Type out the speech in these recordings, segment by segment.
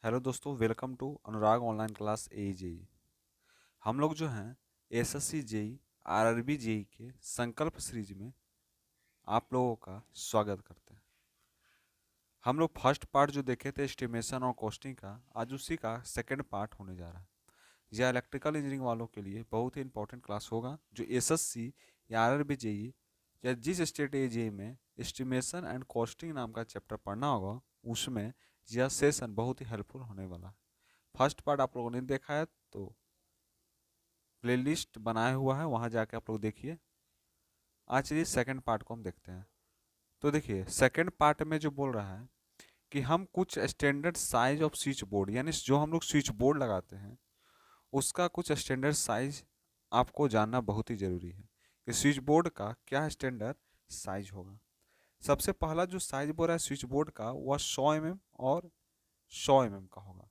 Hello दोस्तों, welcome to Anurag online class AJE। हम लोग जो हैं एसएससी जेई आरआरबी जेई के संकल्प सीरीज में आप लोगों का स्वागत करते हैं। हम लोग फर्स्ट पार्ट जो देखे थे एस्टिमेशन और कॉस्टिंग का, आज उसी का सेकंड पार्ट होने जा रहा है। यह इलेक्ट्रिकल इंजीनियरिंग वालों के लिए बहुत ही इंपॉर्टेंट क्लास होगा, जो एसएससी या आरआरबी जेई या जिस स्टेट AJE में एस्टिमेशन एंड कॉस्टिंग नाम का चैप्टर पढ़ना होगा, उसमें यह सेशन बहुत ही हेल्पफुल होने वाला है। फर्स्ट पार्ट आप लोगों ने देखा है तो प्लेलिस्ट बनाया हुआ है, वहाँ जाके आप लोग देखिए। आज चलिए सेकंड पार्ट को हम देखते हैं। तो देखिए सेकंड पार्ट में जो बोल रहा है कि हम कुछ standard size off switch board, यानी जो हम लोग स्विच बोर्ड लगाते हैं उसका कुछ स्टैंडर्ड साइज आपको जानना बहुत ही ज़रूरी है कि स्विच बोर्ड का क्या स्टैंडर्ड साइज होगा। सबसे पहला जो साइज बोल रहा है स्विच बोर्ड का, वह 100 mm और 100 mm का होगा।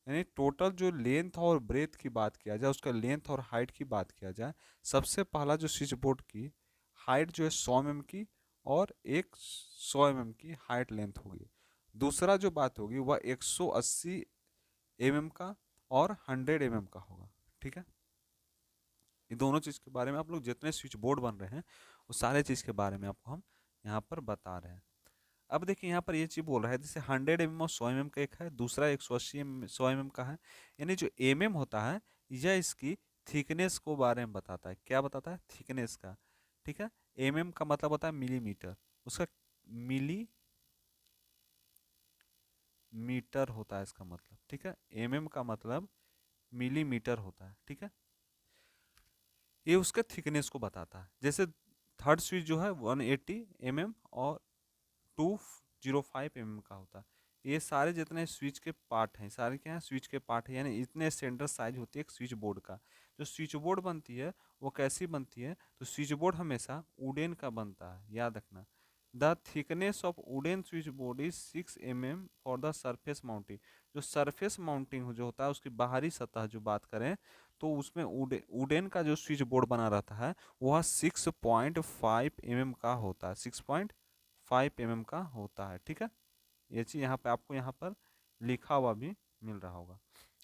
यानी टोटल जो लेंथ और ब्रेथ की बात किया जाए, उसका लेंथ और हाइट की बात किया जाए, सबसे पहला जो स्विच बोर्ड की हाइट जो है 100 mm की, और एक 100 mm की हाइट लेंथ होगी। दूसरा जो बात होगी वह 180 mm का और 100 mm का होगा। ठीक है, ये दोनों चीज़ के बारे में आप लोग जितने स्विच बोर्ड बन रहे हैं वो सारे चीज़ के बारे में आपको हम यहाँ पर बता रहे हैं। अब देखिए यहाँ पर ये चीज़ बोल रहा है, जैसे 100 mm और 100 mm का एक है, दूसरा 180 100 mm का है। यानी जो होता है यह इसकी थिकनेस को बारे में बताता है। क्या बताता है? थिकनेस का। ठीक है, का मतलब होता है मिलीमीटर, उसका मिलीमीटर होता है इसका मतलब। ठीक है, का मतलब मिलीमीटर होता है। ठीक है, ये उसके थिकनेस को बताता है। जैसे थर्ड स्विच जो है 180 mm और 205 mm का होता है। ये सारे जितने स्विच के पार्ट हैं, सारे क्या हैं? स्विच के पार्ट हैं, यानी इतने स्टैंडर्ड साइज होती है एक स्विच बोर्ड का। जो स्विच बोर्ड बनती है वो कैसी बनती है? तो स्विच बोर्ड हमेशा वुडन का बनता है, याद रखना। The thickness of wooden switch board is 6 mm for the surface mounting. जो सरफेस माउंटिंग जो होता है, उसकी बाहरी सतह जो बात करें, तो उसमें वुडन का जो स्विच बोर्ड बना रहता है वह 6.5 mm का होता है। 6.5 mm का होता है। ठीक है, ये चीज़ यहाँ पे आपको यहाँ पर लिखा हुआ भी मिल रहा होगा।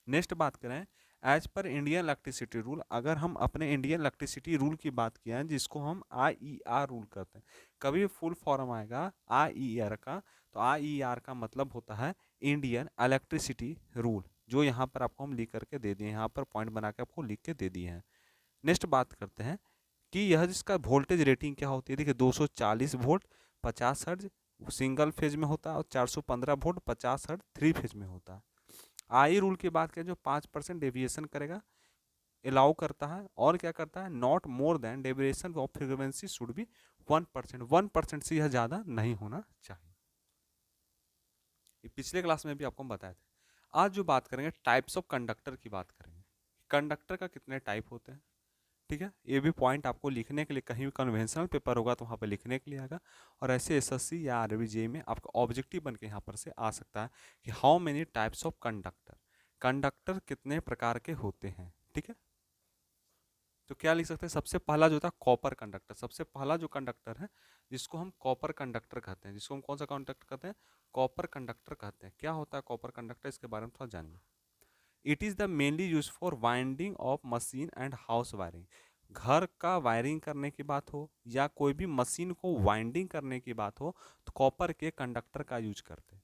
नेक्स्ट बात करें, as per Indian electricity rule. अगर हम अपने इंडियन इलेक्ट्रिसिटी रूल की बात किया है, जिसको हम IER रूल कहते हैं, कभी फुल फॉर्म आएगा IER का, तो IER का मतलब होता है इंडियन इलेक्ट्रिसिटी रूल, जो यहाँ पर आपको हम लिख करके दे दिए, यहाँ पर पॉइंट बना के आपको लिख के दे दिए हैं। नेक्स्ट बात करते हैं कि यह जिसका वोल्टेज रेटिंग क्या होती है। देखिए 240 वोल्ट 50 हर्ज सिंगल फेज में होता है, और 415 वोल्ट 50 हर्ज थ्री फेज में होता है। आई रूल की बात करें, जो 5% डेविएशन करेगा, अलाउ करता है, और क्या करता है? Not more than deviation of frequency should be 1%। 1% से यह ज़्यादा नहीं होना चाहिए। ये पिछले क्लास में भी आपको हम बताए थे। आज जो बात करेंगे टाइप्स ऑफ कंडक्टर की बात करेंगे। कंडक्टर का कितने टाइप होते हैं? ठीक है, ये भी पॉइंट आपको लिखने के लिए, कहीं भी कन्वेंशनल पेपर होगा तो वहाँ पे लिखने के लिए आएगा, और ऐसे एसएससी या आरआरबी जेईई में आपका ऑब्जेक्टिव बन के यहाँ पर से आ सकता है कि how many types of conductor, conductor कितने प्रकार के होते हैं। ठीक है, तो क्या लिख सकते हैं? सबसे पहला जो था कॉपर कंडक्टर। सबसे पहला जो कंडक्टर है जिसको हम कॉपर कंडक्टर कहते हैं, जिसको हम कौन सा कंडक्टर कहते हैं? कॉपर कंडक्टर कहते हैं। क्या होता है कॉपर कंडक्टर? इसके बारे में थोड़ा जानिए। It is the mainly use for winding of machine and house wiring. घर का वायरिंग करने की बात हो या कोई भी मशीन को वाइंडिंग करने की बात हो, तो कॉपर के कंडक्टर का यूज करते हैं।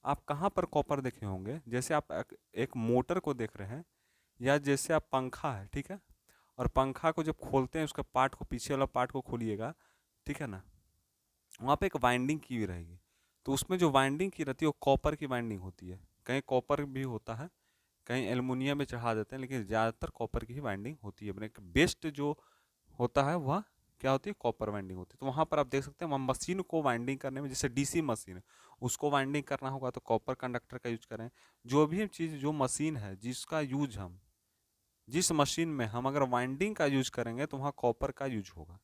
आप कहाँ पर कॉपर देखे होंगे? जैसे आप एक मोटर को देख रहे हैं, या जैसे आप पंखा है, ठीक है, और पंखा को जब खोलते हैं, उसका पार्ट को, पीछे वाला पार्ट को खोलिएगा, ठीक है ना, वहाँ पे एक वाइंडिंग की हुई रहेगी। तो उसमें जो वाइंडिंग की रहती है वो कॉपर की वाइंडिंग होती है। कहीं कॉपर भी होता है, कहीं एल्युमिनियम में चढ़ा देते हैं, लेकिन ज़्यादातर कॉपर की ही वाइंडिंग होती है। अपने बेस्ट जो होता है वह क्या होती है? कॉपर वाइंडिंग होती है। तो वहाँ पर आप देख सकते हैं, मशीन को वाइंडिंग करने में, जैसे डीसी मशीन है, उसको वाइंडिंग करना होगा तो कॉपर कंडक्टर का यूज करें। जो भी चीज़, जो मशीन है जिसका यूज हम, जिस मशीन में हम अगर वाइंडिंग का यूज करेंगे तो वहाँ कॉपर का यूज होगा।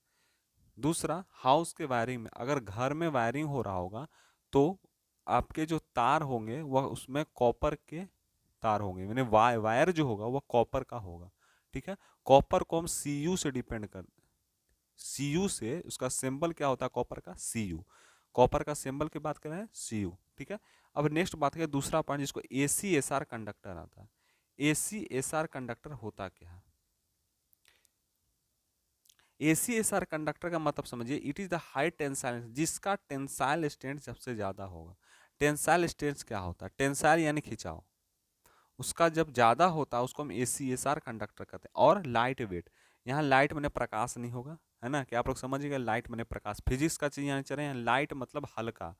दूसरा, हाउस के वायरिंग में, अगर घर में वायरिंग हो रहा होगा तो आपके जो तार होंगे वह उसमें कॉपर के तार होंगे, मैंने वायर जो होगा वह कॉपर का होगा। ठीक है, कॉपर को हम सीयू से डिपेंड कर, सीयू से, उसका सिंबल क्या होता है कॉपर का? सीयू। कॉपर का सिंबल की बात करें सीयू। ठीक है। अब नेक्स्ट बात करें दूसरा पॉइंट जिसको ACSR कंडक्टर आता है। ACSR कंडक्टर होता क्या है? ACSR कंडक्टर का मतलब समझिए, it is the high tensile, जिसका टेंसाइल स्ट्रेंथ सबसे ज्यादा होगा। टेंसाइल स्ट्रेंथ क्या होता है? टेंसाइल यानी खिंचाव, उसका जब ज़्यादा होता है उसको हम ACSR कंडक्टर कहते हैं। और लाइट वेट, यहाँ लाइट मैंने प्रकाश नहीं होगा, है ना, क्या आप लोग समझिएगा, लाइट मैंने प्रकाश, फिजिक्स का चीज़ यहाँ चल रहे हैं। लाइट मतलब हल्का,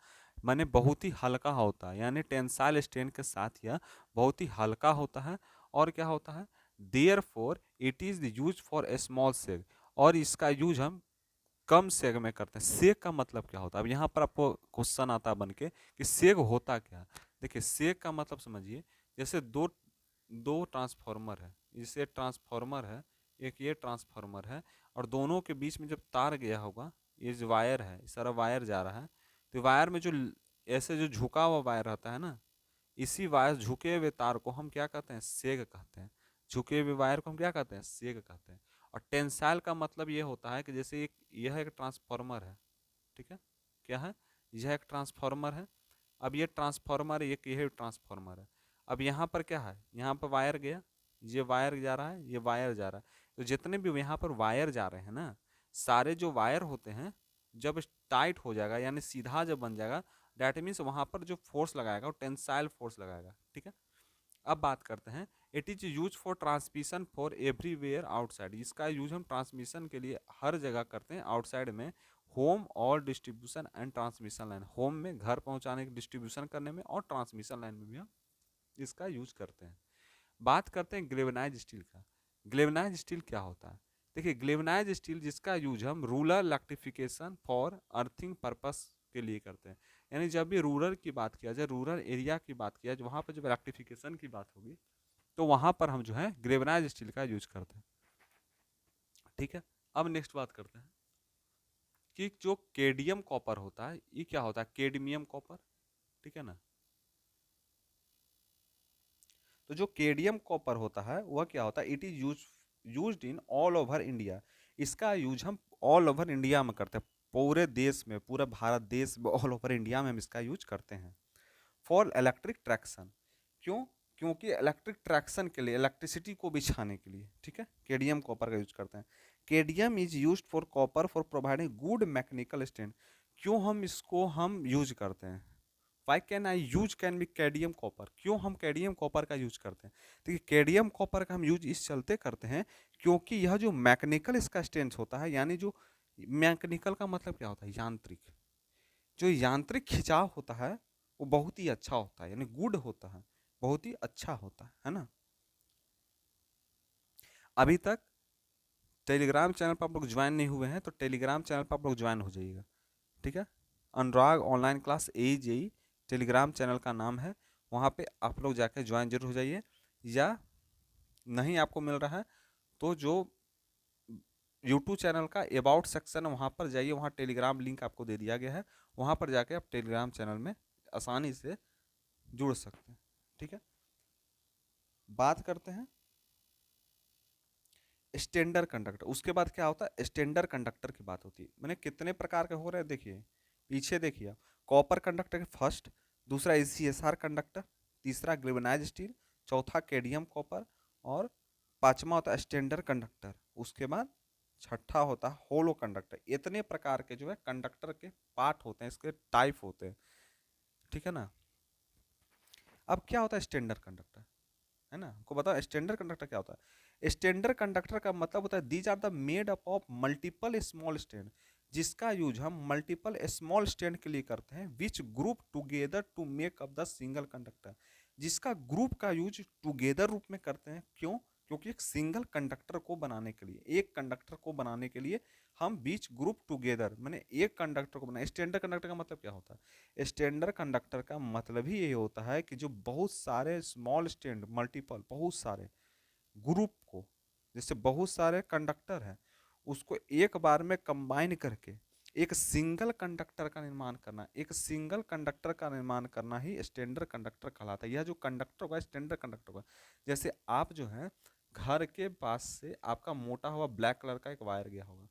माने बहुत ही हल्का होता है, यानी टेंसाइल स्ट्रेंथ के साथ यह बहुत ही हल्का होता है। और क्या होता है, there for it is use for a small seg, और इसका यूज हम कम सेग में करते हैं। सेग का मतलब क्या होता है? अब यहाँ पर आपको क्वेश्चन आता है बन के कि सेग होता क्या है। देखिए सेग का मतलब समझिए, जैसे दो दो ट्रांसफार्मर है, जैसे ट्रांसफार्मर है, एक ये ट्रांसफार्मर है, और दोनों के बीच में जब तार गया होगा, ये जो वायर है, सारा वायर जा रहा है, तो वायर में जो ऐसे जो झुका हुआ वायर रहता है ना, इसी वायर, झुके हुए तार को हम क्या कहते हैं? सेग कहते हैं। झुके हुए वायर को हम क्या कहते हैं? सेग कहते हैं। और टेंसाइल का मतलब ये होता है कि जैसे एक यह एक ट्रांसफार्मर है, ठीक है, क्या है, यह एक ट्रांसफार्मर है। अब ये ट्रांसफार्मर, एक यह ट्रांसफार्मर है। अब यहाँ पर क्या है, यहाँ पर वायर गया, ये वायर जा रहा है, ये वायर जा रहा है, तो जितने भी यहाँ पर वायर जा रहे हैं ना, सारे जो वायर होते हैं, जब टाइट हो जाएगा यानी सीधा जब बन जाएगा, डैट मीन्स वहाँ पर जो फोर्स लगाएगा वो टेंसाइल फोर्स लगाएगा, ठीक है। अब बात करते हैं, it is use for transmission for everywhere outside, इसका यूज हम ट्रांसमिशन के लिए हर जगह करते हैं, आउटसाइड में, होम और distribution and transmission line, home में घर पहुंचाने के डिस्ट्रीब्यूशन करने में, और ट्रांसमिशन लाइन में भी हम इसका यूज करते हैं। बात करते हैं ग्लेवनाइज स्टील का। ग्लेवनाइज स्टील क्या होता है? देखिए ग्लेवनाइज स्टील जिसका यूज हम rural electrification for earthing purpose के लिए करते हैं, यानी जब भी रूरल की बात किया जाए, रूरल एरिया की बात किया जाए, वहाँ पर जब इलेक्ट्रिफिकेशन की बात होगी, तो वहाँ पर हम जो है ग्लेवनाइज स्टील का यूज करते हैं, ठीक है। अब नेक्स्ट बात करते हैं कि जो केडियम कॉपर होता है, ये क्या होता है? केडमियम कॉपर, ठीक है ना। तो जो केडियम कॉपर होता है वह क्या होता है? It is used in all over India, इसका यूज हम ऑल ओवर इंडिया में करते हैं, पूरे देश में, पूरे भारत देश में, ऑल ओवर इंडिया में हम इसका यूज करते हैं फॉर इलेक्ट्रिक ट्रैक्शन। क्यों? क्योंकि इलेक्ट्रिक ट्रैक्शन के लिए, इलेक्ट्रिसिटी को बिछाने के लिए, ठीक है, केडियम कॉपर का यूज करते हैं। Cadmium is used for copper for providing good mechanical strength. क्यों हम इसको हम यूज करते हैं? Why can I use can be cadmium copper, क्यों हम कैडियम कॉपर का यूज करते हैं? देखिए कैडियम कॉपर का हम यूज इस चलते करते हैं क्योंकि यह जो मैकेनिकल इसका स्ट्रेंथ होता है, यानी जो मैकेनिकल का मतलब क्या होता है? यांत्रिक, जो यांत्रिक खिंचाव होता है वो बहुत ही अच्छा होता है, यानी गुड होता है, बहुत ही अच्छा होता है ना। अभी तक टेलीग्राम चैनल पर आप लोग ज्वाइन नहीं हुए हैं तो टेलीग्राम चैनल पर आप लोग ज्वाइन हो जाइएगा, ठीक है। Anurag online class AJE Telegram channel का नाम है, वहाँ पे आप लोग जाकर ज्वाइन जरूर हो जाइए। या नहीं आपको मिल रहा है तो जो यूट्यूब चैनल का अबाउट सेक्शन है वहाँ पर जाइए, वहाँ टेलीग्राम लिंक आपको दे दिया गया है, वहाँ पर जाके आप टेलीग्राम चैनल में आसानी से जुड़ सकते हैं, ठीक है। बात करते हैं स्टैंडर्ड कंडक्टर, उसके बाद क्या होता है? स्टैंडर्ड कंडक्टर की बात होती है। मैंने कितने प्रकार के हो रहे हैं देखिए, पीछे देखिए आप, कॉपर कंडक्टर फर्स्ट, दूसरा ACSR कंडक्टर, तीसरा ग्लेवेनाइज स्टील, चौथा केडियम कॉपर, और पांचवा होता है स्टैंडर्ड कंडक्टर, उसके बाद छठा होता है होलो कंडक्टर। इतने प्रकार के जो है कंडक्टर के पार्ट होते हैं, इसके टाइप होते हैं, ठीक है ना। अब क्या होता है स्टैंडर्ड कंडक्टर, है ना, आपको बताओ स्टैंडर्ड कंडक्टर क्या होता है? स्टैंडर्ड कंडक्टर का मतलब होता है these are the made up of multiple small stand, जिसका यूज हम मल्टीपल स्मॉल स्टैंड के लिए करते हैं, which group together to make up the single conductor, जिसका ग्रुप का यूज टुगेदर रूप में करते हैं। क्यों? क्योंकि एक सिंगल कंडक्टर को बनाने के लिए, एक कंडक्टर को बनाने के लिए हम बीच ग्रुप टुगेदर, मैंने एक कंडक्टर को बनाया। स्टैंडर्ड कंडक्टर का मतलब क्या होता है? स्टैंडर्ड कंडक्टर का मतलब ही ये होता है कि जो बहुत सारे स्मॉल स्टैंड, मल्टीपल, बहुत सारे ग्रुप को, जैसे बहुत सारे कंडक्टर हैं, उसको एक बार में कंबाइन करके एक सिंगल कंडक्टर का निर्माण करना, एक सिंगल कंडक्टर का निर्माण करना ही स्टैंडर्ड कंडक्टर कहलाता है। यह जो कंडक्टर होगा स्टैंडर्ड कंडक्टर होगा। जैसे आप जो है घर के पास से आपका मोटा हुआ ब्लैक कलर का एक वायर गया होगा,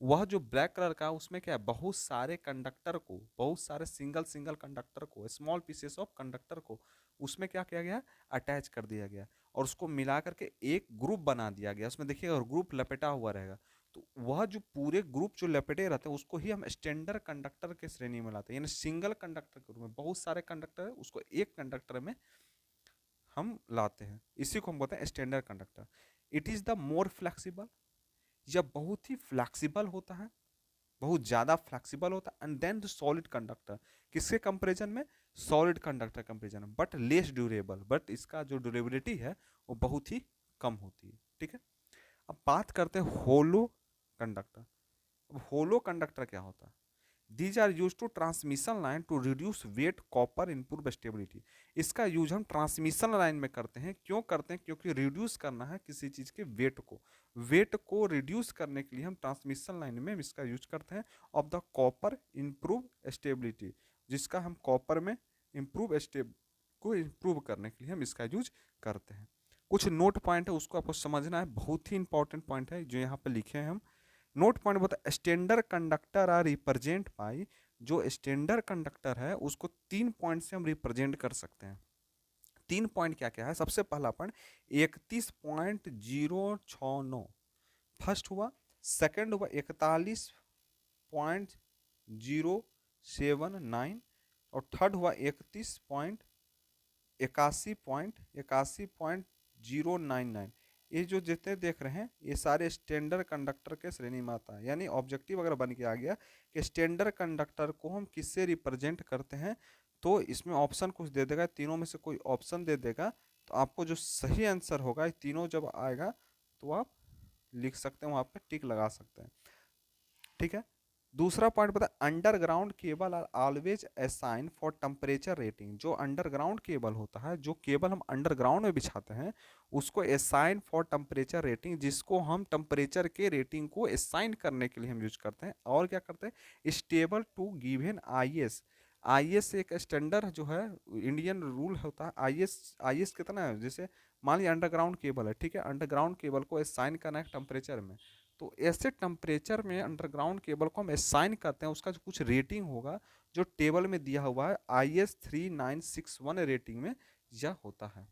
वह जो ब्लैक कलर का उसमें क्या है, बहुत सारे कंडक्टर को, बहुत सारे सिंगल सिंगल कंडक्टर को, स्मॉल पीसेस ऑफ कंडक्टर को उसमें क्या किया गया, अटैच कर दिया गया और उसको मिला करके एक ग्रुप बना दिया गया। उसमें देखिएगा ग्रुप लपेटा हुआ रहेगा, तो वह जो पूरे ग्रुप जो लपेटे रहते हैं उसको ही हम स्टैंडर्ड कंडक्टर के श्रेणी में लाते हैं। यानी सिंगल कंडक्टर के रूप में बहुत सारे कंडक्टर है उसको एक कंडक्टर में हम लाते हैं, इसी को हम बोलते हैं standard conductor. It is the more flexible, यह बहुत ही फ्लेक्सिबल होता है, बहुत ज्यादा फ्लेक्सिबल होता है। And then the solid conductor, किसके कंपेरिजन में, सॉलिड कंडक्टर कंपेरिजन में, बट लेस ड्यूरेबल, बट इसका जो ड्यूरेबिलिटी है वो बहुत ही कम होती है। ठीक है, अब बात करते हैं होलो कंडक्टर। अब होलो कंडक्टर क्या होता है, these are use to transmission line to reduce weight copper improve stability. इसका यूज हम ट्रांसमिशन लाइन में करते हैं, क्यों करते हैं, क्योंकि रिड्यूस करना है किसी चीज के वेट को रिड्यूस करने के लिए हम ट्रांसमिशन लाइन में इसका यूज करते हैं। Of the copper improve stability, जिसका हम कॉपर में इम्प्रूव स्टेब को इम्प्रूव करने के लिए हम इसका यूज करते हैं। कुछ नोट पॉइंट है उसको आपको समझना है, बहुत ही इंपॉर्टेंट पॉइंट है जो यहाँ पे लिखे हैं हम। नोट पॉइंट बोलता है standard conductor are represent by, जो स्टैंडर्ड कंडक्टर है उसको 3 पॉइंट से हम रिप्रेजेंट कर सकते हैं। 3 पॉइंट क्या क्या है, सबसे पहला पॉइंट 31.069 फर्स्ट हुआ, सेकंड हुआ 41.079 और थर्ड हुआ 31.81.81.099। ये जो जितने देख रहे हैं ये सारे स्टैंडर्ड कंडक्टर के श्रेणी में आता है। यानी ऑब्जेक्टिव अगर बन के आ गया कि स्टैंडर्ड कंडक्टर को हम किससे रिप्रेजेंट करते हैं, तो इसमें ऑप्शन कुछ दे देगा, तीनों में से कोई ऑप्शन दे देगा, तो आपको जो सही आंसर होगा तीनों जब आएगा तो आप लिख सकते हैं, वहां पे टिक लगा सकते हैं। ठीक है, दूसरा पॉइंट बता, underground cable are always assign for temperature rating. जो अंडरग्राउंड केबल होता है, जो केबल हम अंडरग्राउंड में बिछाते हैं उसको असाइन फॉर टेम्परेचर रेटिंग, जिसको हम टेम्परेचर के रेटिंग को असाइन करने के लिए हम यूज करते हैं। और क्या करते हैं, stable to given IS. IS एक स्टैंडर्ड जो है, इंडियन रूल होता है। आईएस आईएस कितना है, जैसे मान लिया अंडरग्राउंड केबल है, ठीक है, अंडरग्राउंड केबल को असाइन करना है टेम्परेचर में, तो ऐसे टेम्परेचर में अंडरग्राउंड केबल को हम असाइन करते हैं, उसका जो कुछ रेटिंग होगा जो टेबल में दिया हुआ है IS 3961 रेटिंग में यह होता है।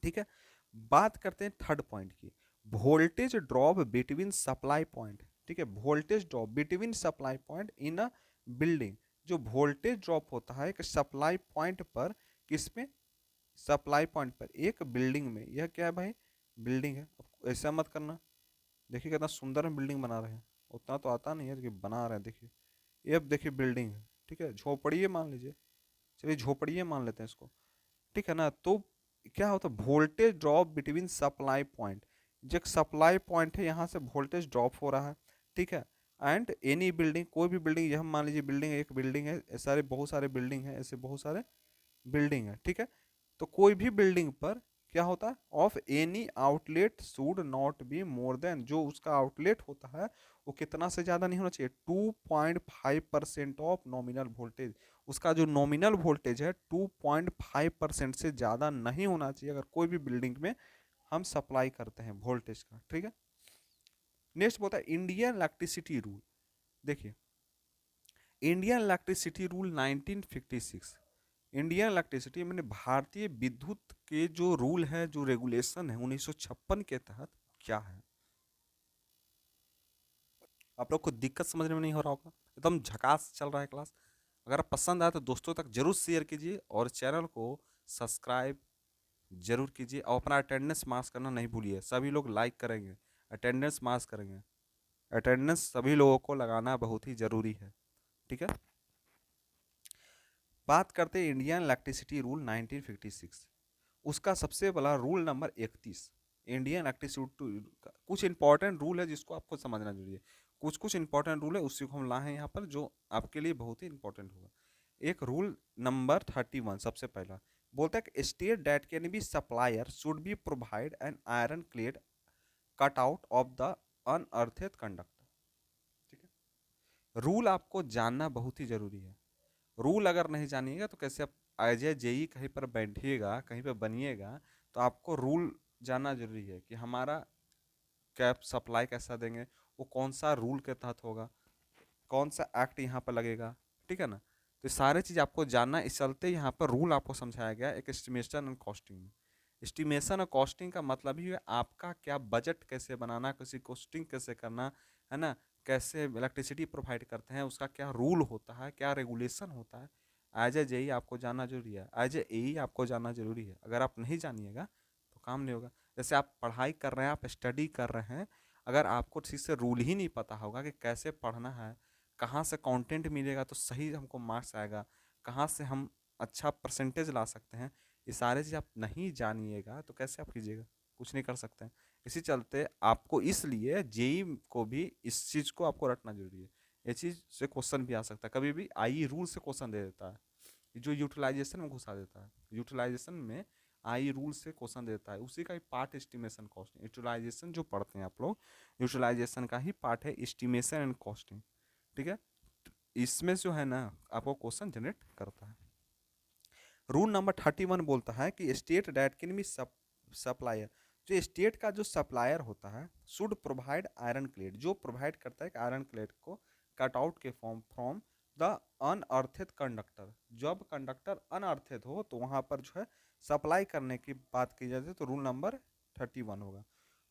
ठीक है, बात करते हैं थर्ड पॉइंट की, voltage drop between supply point. ठीक है, voltage drop between supply point in a building. जो वोल्टेज ड्रॉप होता है एक सप्लाई पॉइंट पर, किसमें, सप्लाई पॉइंट पर एक बिल्डिंग में। यह क्या है भाई, बिल्डिंग है, ऐसा मत करना। देखिए कितना सुंदर हम बिल्डिंग बना रहे हैं, उतना तो आता नहीं है कि बना रहे हैं। देखिए ये अब देखिए बिल्डिंग है, ठीक है, झोपड़ी है मान लीजिए, चलिए झोपड़ी है मान लेते हैं इसको, ठीक है ना। तो क्या होता है, voltage drop between supply point, जो एक सप्लाई पॉइंट है यहाँ से वोल्टेज ड्रॉप हो रहा है, ठीक है। एंड एनी बिल्डिंग, कोई भी बिल्डिंग, यह मान लीजिए बिल्डिंग, एक बिल्डिंग है, सारे बहुत सारे बिल्डिंग है, ऐसे बहुत सारे बिल्डिंग है, ठीक है। तो कोई भी बिल्डिंग पर क्या होता है, of any outlet should not be more than, जो उसका आउटलेट होता है वो कितना से ज़्यादा नहीं होना चाहिए, 2.5% ऑफ नॉमिनल वोल्टेज। उसका जो नॉमिनल वोल्टेज है 2.5% से ज़्यादा नहीं होना चाहिए अगर कोई भी बिल्डिंग में हम सप्लाई करते हैं वोल्टेज का। ठीक है, नेक्स्ट बोलता है इंडियन इलेक्ट्रिसिटी रूल। देखिए Indian electricity rule 1956, Indian electricity मैंने भारतीय विद्युत के जो रूल है, जो रेगुलेशन है 1956 के तहत क्या है। आप लोग को दिक्कत समझने में नहीं हो रहा होगा, एकदम झकास चल रहा है क्लास। अगर पसंद आए तो दोस्तों तक जरूर शेयर कीजिए और चैनल को सब्सक्राइब जरूर कीजिए और अपना अटेंडेंस मार्क्स करना नहीं भूलिए। सभी लोग लाइक करेंगे, अटेंडेंस मार्क्स करेंगे, अटेंडेंस सभी लोगों को लगाना बहुत ही जरूरी है। ठीक है, बात करते हैं इंडियन इलेक्ट्रिसिटी रूल 1956, उसका सबसे बड़ा रूल नंबर 31। इंडियन इलेक्ट्रिसिटी का कुछ इंपॉर्टेंट रूल है जिसको आपको समझना जरूरी है, कुछ कुछ इंपॉर्टेंट रूल है उसी को हम लाए हैं यहाँ पर जो आपके लिए बहुत ही इंपॉर्टेंट होगा। एक रूल नंबर 31 सबसे पहला बोलता है कि state that can be supplier should be provide an iron clad cut out of the unearthed conductor. ठीक है, रूल आपको जानना बहुत ही जरूरी है। रूल अगर नहीं जानिएगा तो कैसे आप एज ए जेई कहीं पर बैठिएगा, कहीं पर बनिएगा, तो आपको रूल जानना जरूरी है कि हमारा कैप सप्लाई कैसा देंगे, वो कौन सा रूल के तहत होगा, कौन सा एक्ट यहाँ पर लगेगा, ठीक है ना। तो ये सारे चीज़ आपको जानना, इस चलते यहाँ पर रूल आपको समझाया गया एक एस्टिमेशन एंड कॉस्टिंग में। एस्टिमेशन और कॉस्टिंग का मतलब ही है आपका क्या बजट कैसे बनाना, किसी कॉस्टिंग कैसे करना, है ना, कैसे इलेक्ट्रिसिटी प्रोवाइड करते हैं, उसका क्या रूल होता है, क्या रेगुलेशन होता है। एज ए जेई आपको जानना जरूरी है, एज ए एई आपको जानना जरूरी है। अगर आप नहीं जानिएगा तो काम नहीं होगा। जैसे आप पढ़ाई कर रहे हैं, आप स्टडी कर रहे हैं, अगर आपको ठीक से रूल ही नहीं पता होगा कि कैसे पढ़ना है, कहाँ से कंटेंट मिलेगा तो सही हमको मार्क्स आएगा, कहाँ से हम अच्छा परसेंटेज ला सकते हैं, ये सारे चीज़ आप नहीं जानिएगा तो कैसे आप कीजिएगा, कुछ नहीं कर सकते हैं। इसी चलते आपको, इसलिए जेई को भी इस चीज़ को आपको रटना जरूरी है। ये चीज़ से क्वेश्चन भी आ सकता है, कभी भी आई रूल से क्वेश्चन दे देता है, जो यूटिलाइजेशन में घुसा देता है। यूटिलाइजेशन में आई रूल से क्वेश्चन देता है, उसी का ही पार्ट एस्टिमेशन कॉस्टिंग। यूटिलाइजेशन जो पढ़ते हैं आप लोग, यूटिलाइजेशन का ही पार्ट है एस्टिमेशन एंड कॉस्टिंग, ठीक है। इसमें जो है ना आपको क्वेश्चन जनरेट करता है। रूल नंबर 31 बोलता है कि state that can be supplier, जो स्टेट का जो सप्लायर होता है शुड प्रोवाइड आयरन क्लेड, जो प्रोवाइड करता है आयरन क्लेड को कट आउट के फॉर्म फ्रॉम द अनअर्थित कंडक्टर। जब कंडक्टर अनअर्थित हो तो वहां पर जो है सप्लाई करने की बात की जाती है, तो रूल नंबर 31 होगा।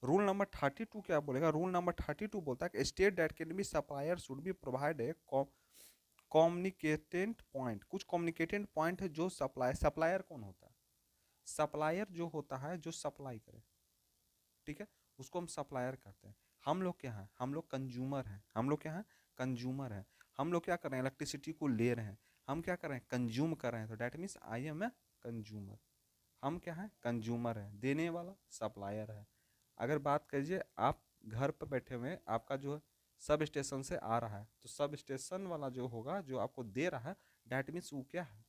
रूल नंबर 32 क्या बोलेगा, रूल नंबर 32 बोलता है कि state that can be supplier should be provide a commencement point. कुछ कम्युनिकेटेंट पॉइंट है जो सप्लायर कौन होता है, सप्लायर जो होता है जो सप्लाई करे, ठीक है, उसको हम सप्लायर कहते हैं। हम लोग क्या हैं, हम लोग कंज्यूमर हैं, हम लोग क्या हैं, कंज्यूमर हैं। हम लोग क्या कर रहे हैं, इलेक्ट्रिसिटी को ले रहे हैं, हम क्या कर रहे हैं, कंज्यूम कर रहे हैं, तो that means I am a consumer. हम क्या है, कंज्यूमर है, देने वाला सप्लायर है। अगर बात कीजिए आप घर पर बैठे हुए, आपका जो सब स्टेशन से आ रहा है, तो सब स्टेशन वाला जो होगा जो आपको दे रहा है, डैट मीन्स वो क्या है,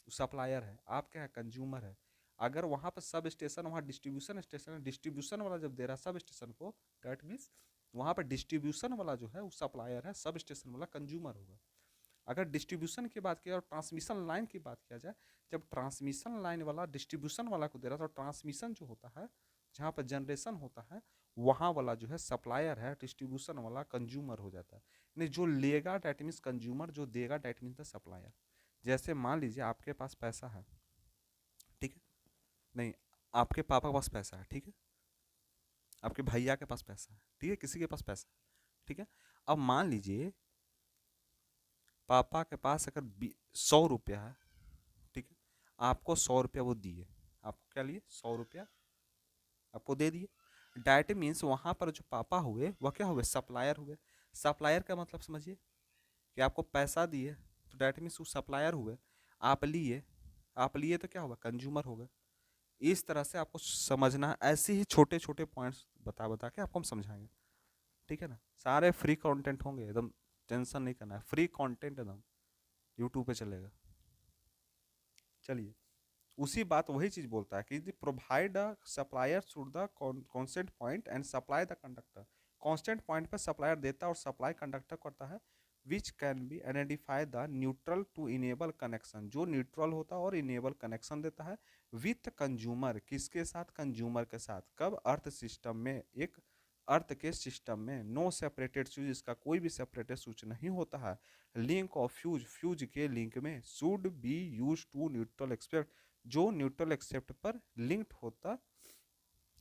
सप्लायर है। आप क्या है, कंज्यूमर है। अगर वहाँ पर सब स्टेशन, वहाँ डिस्ट्रीब्यूशन स्टेशन है, डिस्ट्रीब्यूशन वाला जब दे रहा है सब स्टेशन को, डैट मीन्स वहाँ पर डिस्ट्रीब्यूशन वाला जो है वो सप्लायर है, सब स्टेशन वाला कंज्यूमर होगा। अगर डिस्ट्रीब्यूशन की बात की और ट्रांसमिशन लाइन की बात किया जाए, जब ट्रांसमिशन लाइन वाला डिस्ट्रीब्यूशन वाला को दे रहा है, तो ट्रांसमिशन जो होता है, जहाँ पर जनरेशन होता है, वहाँ वाला जो है सप्लायर है, डिस्ट्रीब्यूशन वाला कंज्यूमर हो जाता है। यानी जो लेगा डैट मीन्स कंज्यूमर, जो देगा डैट मीन्स द सप्लायर। जैसे मान लीजिए आपके पास पैसा है, ठीक है, नहीं, आपके पापा के पास पैसा है, ठीक है, आपके भैया के पास पैसा है, ठीक है, किसी के पास पैसा है, ठीक है। अब मान लीजिए पापा के पास अगर 100 रुपया है, ठीक है, आपको 100 रुपया वो दिए, आपको क्या लिए, 100 रुपया आपको दे दिए। डैट मीन्स वहाँ पर जो पापा हुए वह क्या हुए, सप्लायर हुए। सप्लायर का मतलब समझिए कि आपको पैसा दिए, तो डैट मीन्स वो सप्लायर हुए। आप लिए, आप लिए तो क्या होगा, कंज्यूमर होगा। इस तरह से आपको समझना है, ऐसे ही छोटे छोटे पॉइंट्स बता बता के आपको हम समझाएंगे, ठीक है ना। सारे फ्री कंटेंट होंगे एकदम, टेंशन नहीं करना है, फ्री कंटेंट एकदम यूट्यूब पे चलेगा। चलिए, उसी बात वही चीज बोलता है कि provide a supplier should the constant point and supply the conductor. Constant point पर सप्लायर देता है और सप्लाई कंडक्टर करता है। Which can be identify the neutral to enable connection, जो न्यूट्रल होता है और इनेबल कनेक्शन देता है विथ कंज्यूमर, किसके साथ, कंज्यूमर के साथ। कब, अर्थ सिस्टम में, एक अर्थ के सिस्टम में। नो सेपरेटेड स्विच, इसका कोई भी सेपरेटेड स्विच नहीं होता है। लिंक ऑफ फ्यूज, फ्यूज के लिंक में should be use to neutral expect, जो न्यूट्रल एक्सेप्ट पर लिंक्ड होता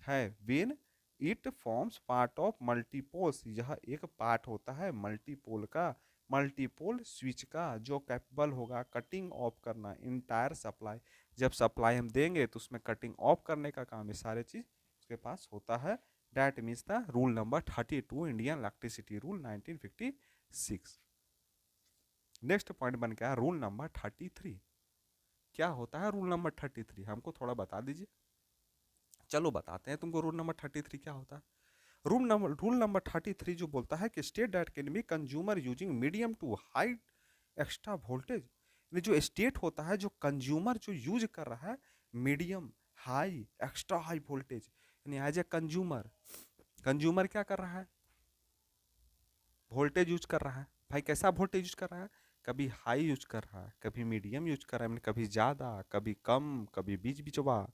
है। When it forms part of multipoles, यह एक पार्ट होता है मल्टीपोल का, मल्टीपोल स्विच का, जो कैपेबल होगा कटिंग ऑफ करना इंटायर सप्लाई। जब सप्लाई हम देंगे तो उसमें कटिंग ऑफ करने का काम, ये सारे चीज उसके पास होता है। That means the rule number 32, Indian electricity rule 1956। Next point बन गया रूल नंबर 33। क्या होता है रूल नंबर 33, हमको थोड़ा बता दीजिए। चलो बताते हैं तुमको रूल नंबर 33 क्या होता है। रूल नंबर 33 जो बोलता है कि state that can be consumer using medium to high extra voltage. जो स्टेट होता है, जो कंज्यूमर जो यूज कर रहा है medium, high, extra high voltage, यानी एज ए कंज्यूमर, कंज्यूमर क्या कर रहा है, वोल्टेज यूज कर रहा है। भाई कैसा वोल्टेज यूज कर रहा है, कभी हाई यूज कर रहा है, कभी मीडियम यूज कर रहा है, कभी ज़्यादा, कभी कम, कभी बीच बीचवा,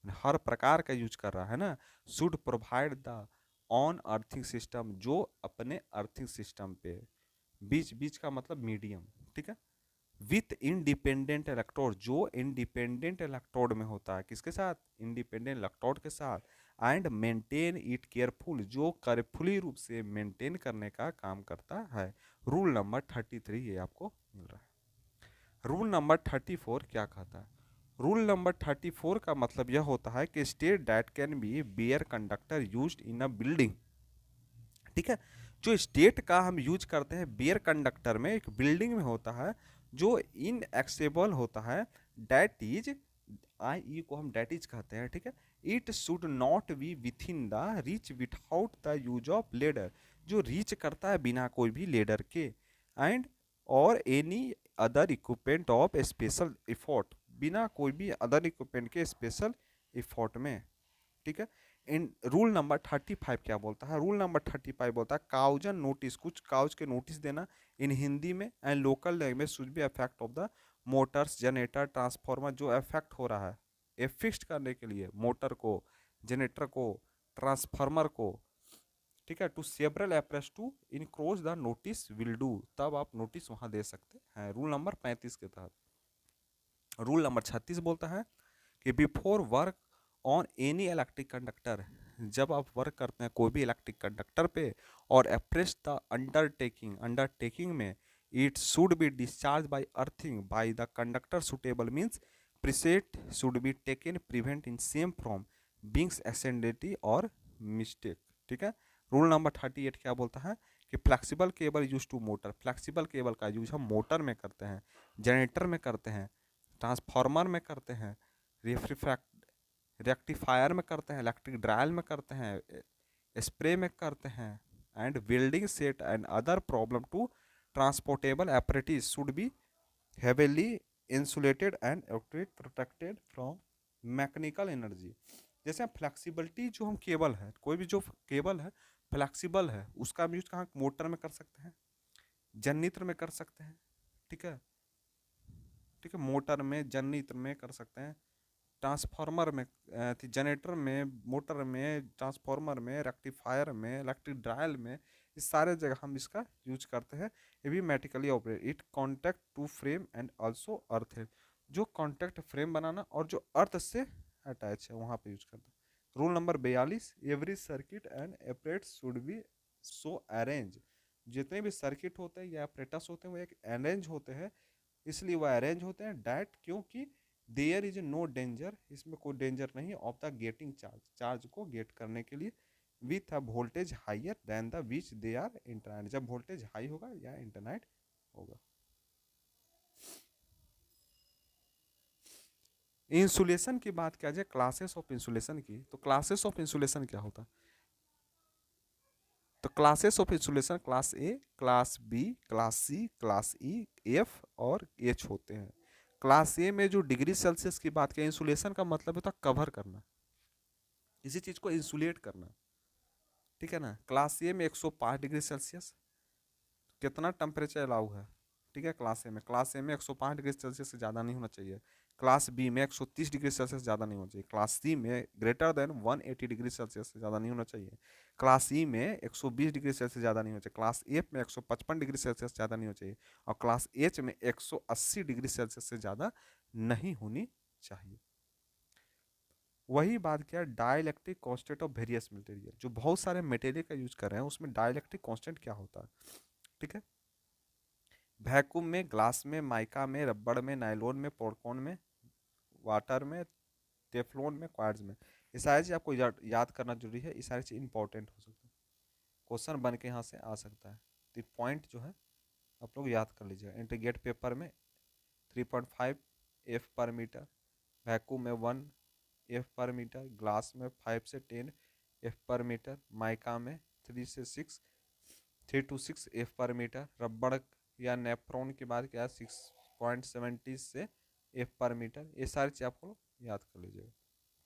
हर प्रकार का यूज कर रहा है ना। Should provide the on earthing system, जो अपने अर्थिंग सिस्टम पे, बीच बीच का मतलब मीडियम, ठीक है, विथ इंडिपेंडेंट इलेक्ट्रोड, जो इंडिपेंडेंट इलेक्ट्रोड में होता है, किसके साथ, इंडिपेंडेंट इलेक्ट्रोड के साथ, एंड मेंटेन इट केयरफुल, जो केयरफुली रूप से मेंटेन करने का काम करता है। रूल नंबर 33 ये आपको मिल रहा है। रूल नंबर 34 क्या कहता है? रूल नंबर 34 का मतलब यह होता है कि state that can be bare conductor used in a building, ठीक है, जो स्टेट का हम यूज करते हैं बेयर कंडक्टर में, एक बिल्डिंग में होता है, जो इनएक्सेबल होता है, डैट इज, आई ई को हम डैट इज कहते हैं, ठीक है, it should not be with in the reach without the use of ladder, जो रीच करता है बिना कोई भी लेडर के, एंड और any other equipment of special effort, बिना कोई भी अदर इक्विपमेंट के स्पेशल इफोर्ट में, ठीक है। इन रूल नंबर 35 क्या बोलता है? रूल नंबर 35 बोलता है काउजन नोटिस, कुछ काउज के नोटिस देना इन हिंदी में, and local language should be effect of the Motors, generator, transformer, जो इफेक्ट हो रहा है, ये फिक्स करने के लिए मोटर को, जनरेटर को, ट्रांसफार्मर को, ठीक है, to several apprise to encroach the notice will do, तब आप नोटिस वहां दे सकते हैं, रूल नंबर 35 के तहत। रूल नंबर 36 बोलता है कि before work on any electric conductor, जब आप वर्क करते हैं कोई भी इलेक्ट्रिक कंडक्टर पे, और अप्रेस द अंडरटेकिंग, अंडरटेकिंग में it should be discharge by earthing by the conductor suitable means preset should be taken prevent in same from beings accidentally और मिस्टेक, ठीक है। रूल नंबर 38 क्या बोलता है कि flexible cable use to motor, flexible cable का use हम motor में करते हैं, जनरेटर में करते हैं, ट्रांसफार्मर में करते हैं, रेक्टिफायर में करते हैं, इलेक्ट्रिक ड्रायल में करते हैं, स्प्रे में करते हैं, and welding set and other problem to transportable apparatus शुड बी heavily insulated and protected from mechanical energy. जैसे फ्लेक्सिबिलिटी, जो हम केबल है, कोई भी जो केबल है फ्लेक्सिबल है, उसका हम यूज कहाँ, मोटर में कर सकते हैं, जनरेटर में कर सकते हैं, ठीक है, ठीक है, मोटर में, जनरेटर में कर सकते हैं, ट्रांसफार्मर में, जनरेटर में, मोटर में, ट्रांसफार्मर में, रेक्टिफायर में, इलेक्ट्रिक ड्रायल में, इस सारे जगह हम इसका यूज करते हैं। ये भी magnetically operate, it contact to frame and also earth है, जो कॉन्टैक्ट फ्रेम बनाना और जो अर्थ से अटैच है वहाँ पे यूज करते हैं। Rule number 42, every circuit and apparatus should be so arrange, जितने भी सर्किट होते हैं या एपरेटस होते हैं वो एक अरेंज होते हैं, इसलिए वो अरेंज होते हैं डैट, क्योंकि देयर इज नो डेंजर, इसमें कोई डेंजर नहीं है, of the getting charge, charge को गेट करने के लिए, with a voltage higher than the which they are intended, जब वोल्टेज हाई होगा या इंटरनाइट होगा। इंसुलेशन की बात किया जाए, क्लासेस ऑफ इंसुलेशन की, तो क्लासेस ऑफ इंसुलेशन क्या होता है? तो classes of insulation class A, class B, class C, class E, F और एच होते हैं। क्लास ए में जो डिग्री सेल्सियस की बात करें, इंसुलेशन का मतलब होता है कवर करना, किसी चीज को इंसुलेट करना, ठीक है ना। क्लास ए में 105 डिग्री सेल्सियस कितना टेम्परेचर अलाउ है, ठीक है, क्लास ए में 105 डिग्री सेल्सियस से ज़्यादा नहीं होना चाहिए। क्लास बी में 130 डिग्री सेल्सियस ज़्यादा नहीं होना चाहिए। क्लास सी में ग्रेटर देन 180 डिग्री सेल्सियस से ज़्यादा नहीं होना चाहिए। क्लास ई में 120 डिग्री सेल्सियस ज़्यादा नहीं होना चाहिए। क्लास एफ में 155 डिग्री सेल्सियस ज़्यादा नहीं होना चाहिए। और क्लास एच में 180 डिग्री सेल्सियस से ज़्यादा नहीं होनी चाहिए। वही बात किया dielectric constant of various material, जो बहुत सारे मटेरियल का यूज कर रहे हैं उसमें डाइलेक्ट्रिक कांस्टेंट क्या होता है, ठीक है। वैक्यूम में, ग्लास में, माइका में, रबड़ में, नायलॉन में, पॉपकॉर्न में, वाटर में, टेफ्लॉन में, क्वार्ट्ज में, ये सारी चीज़ आपको याद करना जरूरी है, ये सारी चीज़ इंपॉर्टेंट हो सकता है, क्वेश्चन बन के यहाँ से आ सकता है, तो पॉइंट जो है आप लोग याद कर लीजिएगा। इंटीग्रेट पेपर में 3.5 एफ पर मीटर, वैक्यूम में 1 एफ पर मीटर, ग्लास में 5 से 10 एफ पर मीटर, माइका में 3 to 6 एफ पर मीटर, रबड़ या नेफ्रॉन की बात किया 6.70 से एफ पर मीटर, ये सारी चीज़ आपको याद कर लीजिएगा,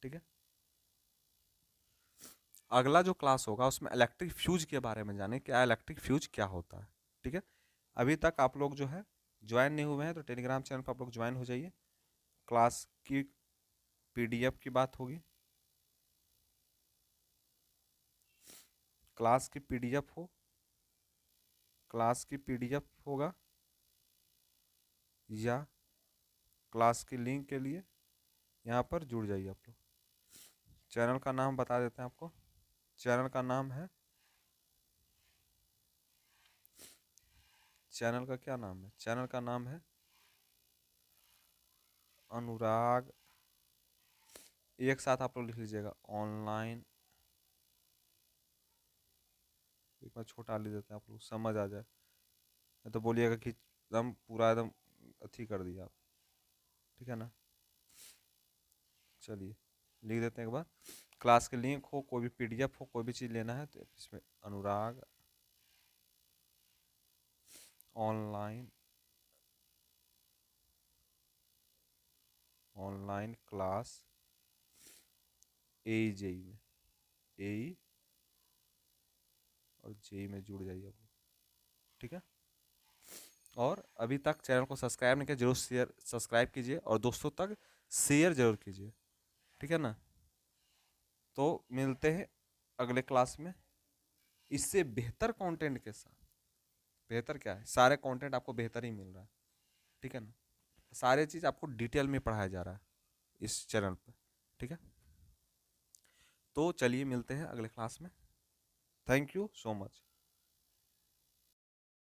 ठीक है। अगला जो क्लास होगा उसमें इलेक्ट्रिक फ्यूज के बारे में जाने, क्या इलेक्ट्रिक फ्यूज क्या होता है, ठीक है। अभी तक आप लोग जो है ज्वाइन नहीं हुए हैं तो टेलीग्राम चैनल पर आप लोग ज्वाइन हो जाइए, क्लास की पीडीएफ की बात होगी, क्लास की पीडीएफ हो, क्लास की पीडीएफ होगा, या क्लास की लिंक के लिए यहाँ पर जुड़ जाइए आप लोग। चैनल का नाम बता देते हैं आपको। चैनल का नाम है, चैनल का क्या नाम है? चैनल का नाम है अनुराग। एक साथ आप लोग लिख लीजिएगा, ऑनलाइन। एक बार छोटा लिख देते हैं आप लोग समझ आ जाए, नहीं तो बोलिएगा कि एकदम पूरा एकदम अथी कर दिया आप, ठीक है ना। चलिए लिख देते हैं एक बार। क्लास के लिंक हो, कोई भी पीडीएफ हो, कोई भी चीज़ लेना है तो इसमें Anurag online, online class A JE में, ए और जेई में जुड़ जाइए आप लोग, ठीक है। और अभी तक चैनल को सब्सक्राइब नहीं किया, जरूर शेयर सब्सक्राइब कीजिए और दोस्तों तक शेयर जरूर कीजिए, ठीक है ना। तो मिलते हैं अगले क्लास में इससे बेहतर कंटेंट के साथ। बेहतर क्या है, सारे कंटेंट आपको बेहतर ही मिल रहा है, ठीक है ना। सारे चीज़ आपको डिटेल में पढ़ाया जा रहा है इस चैनल पर, ठीक है। तो चलिए मिलते हैं अगले क्लास में। Thank you so much.